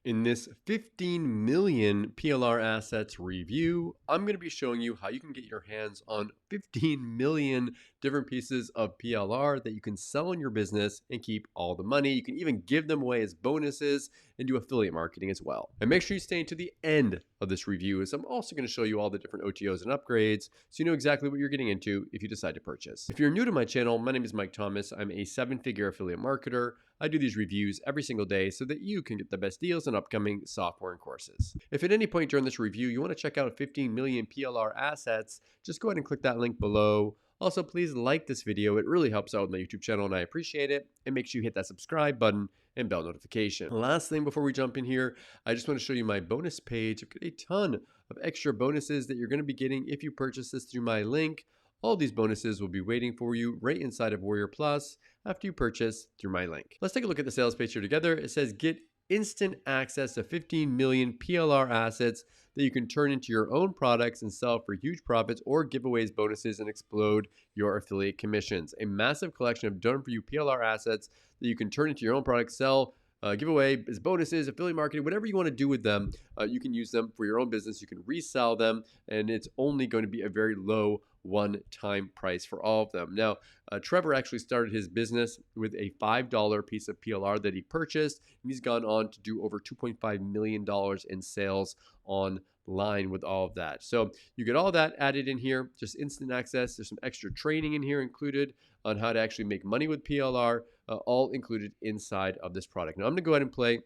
In this 15 million PLR assets review, I'm going to be showing you how you can get your hands on 15 million different pieces of PLR that you can sell in your business and keep all the money. You can even give them away as bonuses and do affiliate marketing as well. And make sure you stay to the end of this review, as I'm also going to show you all the different OTOs and upgrades so you know exactly what you're getting into if you decide to purchase. If you're new to my channel, my name is Mike Thomas. I'm a 7-figure affiliate marketer. I do these reviews every single day so that you can get the best deals on upcoming software and courses. If at any point during this review you want to check out 15 million PLR assets, just go ahead and click that link below. Also, please like this video. It really helps out with my YouTube channel and I appreciate it. And make sure you hit that subscribe button and bell notification. Last thing before we jump in here, I just want to show you my bonus page. I've got a ton of extra bonuses that you're going to be getting if you purchase this through my link. All these bonuses will be waiting for you right inside of Warrior Plus after you purchase through my link. Let's take a look at the sales page here together. It says get instant access to 15 million PLR assets that you can turn into your own products and sell for huge profits or giveaways, bonuses, and explode your affiliate commissions. A massive collection of done for you PLR assets that you can turn into your own products, sell, give away as bonuses, affiliate marketing, whatever you want to do with them. You can use them for your own business. You can resell them, and it's only going to be a very low one-time price for all of them. Now, Trevor actually started his business with a $5 piece of PLR that he purchased, and he's gone on to do over $2.5 million in sales online with all of that. So you get all that added in here, just instant access. There's some extra training in here included on how to actually make money with PLR, all included inside of this product. Now I'm going to go ahead and play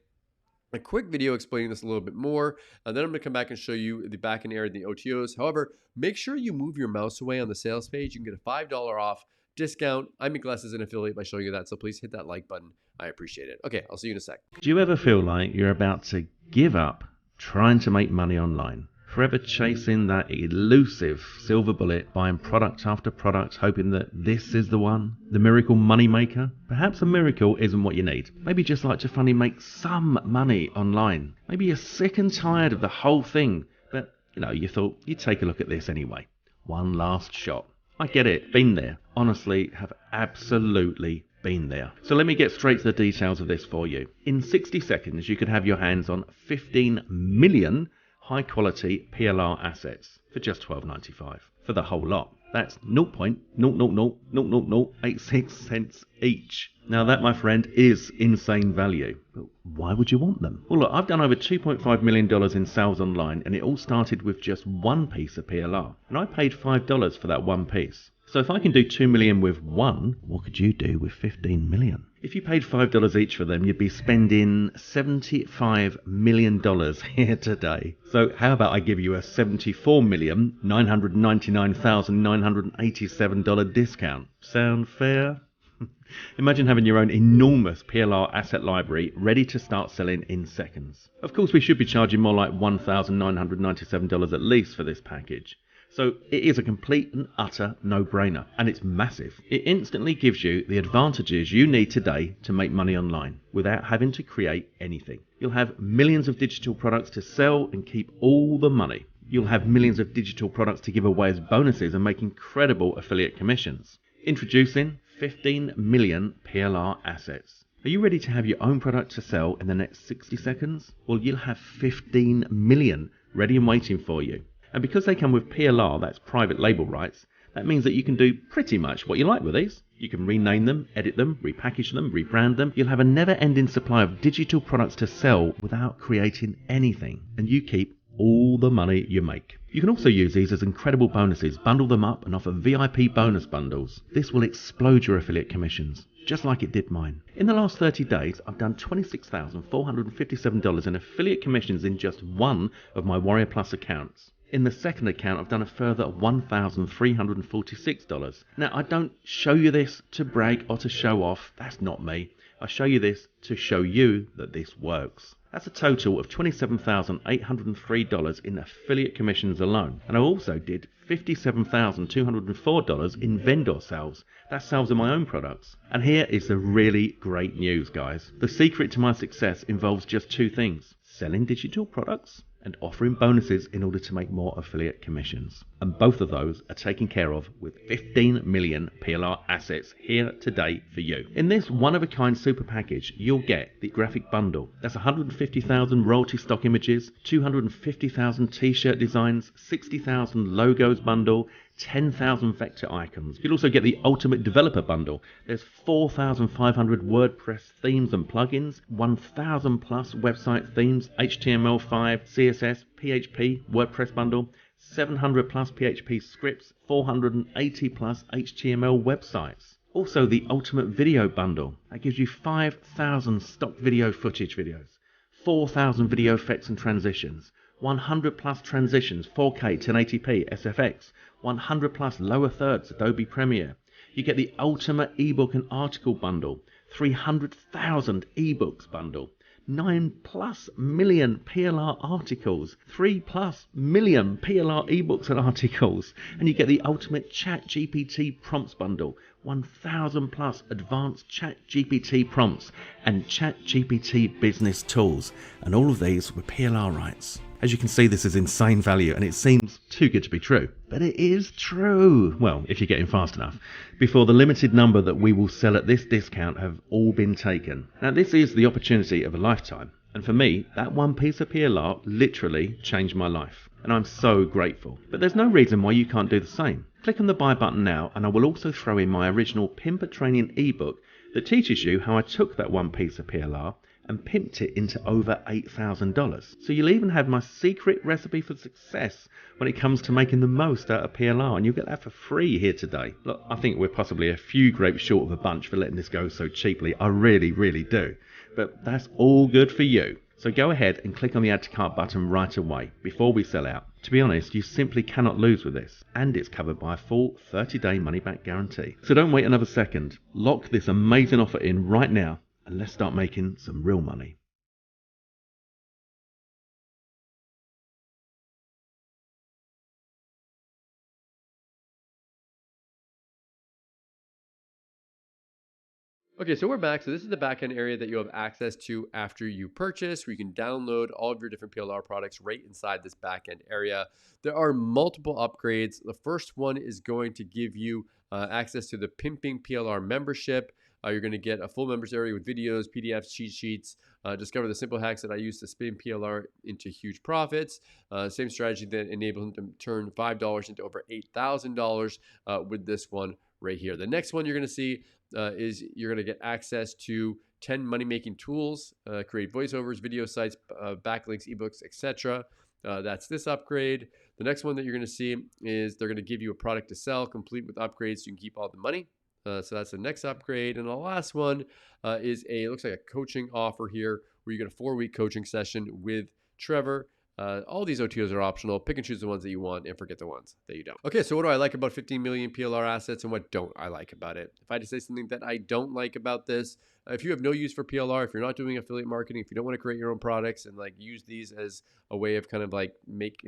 a quick video explaining this a little bit more, and then I'm going to come back and show you the back end area of the OTOs. However, make sure you move your mouse away on the sales page. You can get a $5 off discount. I make less as an affiliate by showing you that, so please hit that like button. I appreciate it. Okay, I'll see you in a sec. Do you ever feel like you're about to give up trying to make money online? Forever chasing that elusive silver bullet, buying product after product, hoping that this is the one, the miracle money maker? Perhaps a miracle isn't what you need. Maybe you just like to finally make some money online. Maybe you're sick and tired of the whole thing, but you thought you'd take a look at this anyway. One last shot. I get it, been there. Honestly, have absolutely been there. So let me get straight to the details of this for you. In 60 seconds, you could have your hands on 15 million high-quality PLR assets for just $12.95 for the whole lot. That's 0.0000086 cents each. Now that, my friend, is insane value. But why would you want them? Well, look, I've done over $2.5 million in sales online, and it all started with just one piece of PLR. And I paid $5 for that one piece. So if I can do 2 million with one, what could you do with 15 million? If you paid $5 each for them, you'd be spending $75 million here today. So how about I give you a $74,999,987 discount? Sound fair? Imagine having your own enormous PLR asset library ready to start selling in seconds. Of course, we should be charging more like $1,997 at least for this package. So it is a complete and utter no-brainer, and it's massive. It instantly gives you the advantages you need today to make money online without having to create anything. You'll have millions of digital products to sell and keep all the money. You'll have millions of digital products to give away as bonuses and make incredible affiliate commissions. Introducing 15 million PLR assets. Are you ready to have your own product to sell in the next 60 seconds? Well, you'll have 15 million ready and waiting for you. And because they come with PLR, that's private label rights, that means that you can do pretty much what you like with these. You can rename them, edit them, repackage them, rebrand them. You'll have a never-ending supply of digital products to sell without creating anything. And you keep all the money you make. You can also use these as incredible bonuses, bundle them up and offer VIP bonus bundles. This will explode your affiliate commissions, just like it did mine. In the last 30 days, I've done $26,457 in affiliate commissions in just one of my Warrior Plus accounts. In the second account, I've done a further $1,346. Now, I don't show you this to brag or to show off. That's not me. I show you this to show you that this works. That's a total of $27,803 in affiliate commissions alone. And I also did $57,204 in vendor sales. That's sales of my own products. And here is the really great news, guys. The secret to my success involves just two things: selling digital products and offering bonuses in order to make more affiliate commissions. And both of those are taken care of with 15 million PLR assets here today for you. In this one-of-a-kind super package, you'll get the graphic bundle. That's 150,000 royalty stock images, 250,000 t-shirt designs, 60,000 logos bundle, 10,000 vector icons. You'll also get the Ultimate Developer Bundle. There's 4,500 WordPress themes and plugins, 1,000 plus website themes, HTML5, CSS, PHP, WordPress Bundle, 700 plus PHP scripts, 480 plus HTML websites. Also the Ultimate Video Bundle. That gives you 5,000 stock video footage videos, 4,000 video effects and transitions, 100 plus transitions, 4K, 1080p, SFX, 100 plus lower thirds, Adobe Premiere. You get the Ultimate ebook and article bundle, 300,000 ebooks bundle, 9 plus million PLR articles, 3 plus million PLR ebooks and articles, and you get the Ultimate Chat GPT prompts bundle, 1,000 plus advanced Chat GPT prompts and Chat GPT business tools, and all of these with PLR rights. As you can see, this is insane value, and it seems too good to be true. But it is true. Well, if you're getting fast enough. Before the limited number that we will sell at this discount have all been taken. Now, this is the opportunity of a lifetime. And for me, that one piece of PLR literally changed my life. And I'm so grateful. But there's no reason why you can't do the same. Click on the buy button now, and I will also throw in my original Pimper Training ebook that teaches you how I took that one piece of PLR and pimped it into over $8,000. So you'll even have my secret recipe for success when it comes to making the most out of PLR, and you'll get that for free here today. Look, I think we're possibly a few grapes short of a bunch for letting this go so cheaply. I really, really do. But that's all good for you. So go ahead and click on the add to cart button right away before we sell out. To be honest, you simply cannot lose with this, and it's covered by a full 30-day money-back guarantee. So don't wait another second. Lock this amazing offer in right now, and let's start making some real money. Okay, so we're back. So this is the backend area that you have access to after you purchase, where you can download all of your different PLR products right inside this backend area. There are multiple upgrades. The first one is going to give you access to the Pimping PLR membership. You're going to get a full members area with videos, PDFs, cheat sheets, discover the simple hacks that I use to spin PLR into huge profits. Same strategy that enables them to turn $5 into over $8,000 with this one right here. The next one you're going to see is you're going to get access to 10 money-making tools, create voiceovers, video sites, backlinks, ebooks, etc. That's this upgrade. The next one that you're going to see is they're going to give you a product to sell, complete with upgrades so you can keep all the money. So that's the next upgrade. And the last one is it looks like a coaching offer here where you get a 4-week coaching session with Trevor. All these OTOs are optional. Pick and choose the ones that you want and forget the ones that you don't. Okay, so what do I like about 15 million PLR assets and what don't I like about it? If I had to say something that I don't like about this, if you have no use for PLR, if you're not doing affiliate marketing, if you don't want to create your own products and like use these as a way of kind of like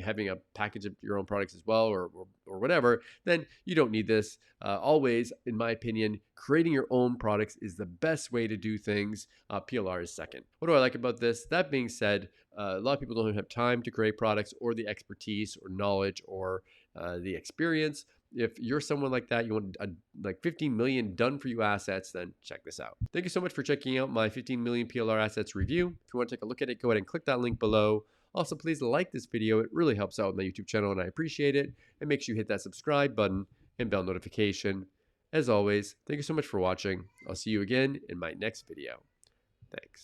having a package of your own products as well or whatever, then you don't need this. Always, in my opinion, creating your own products is the best way to do things. PLR is second. What do I like about this? That being said, a lot of people don't have time to create products or the expertise or knowledge or the experience. If you're someone like that, you want like 15 million done for you assets, then check this out. Thank you so much for checking out my 15 million PLR assets review. If you want to take a look at it, go ahead and click that link below. Also, please like this video. It really helps out with my YouTube channel and I appreciate it. And make sure you hit that subscribe button and bell notification. As always, thank you so much for watching. I'll see you again in my next video. Thanks.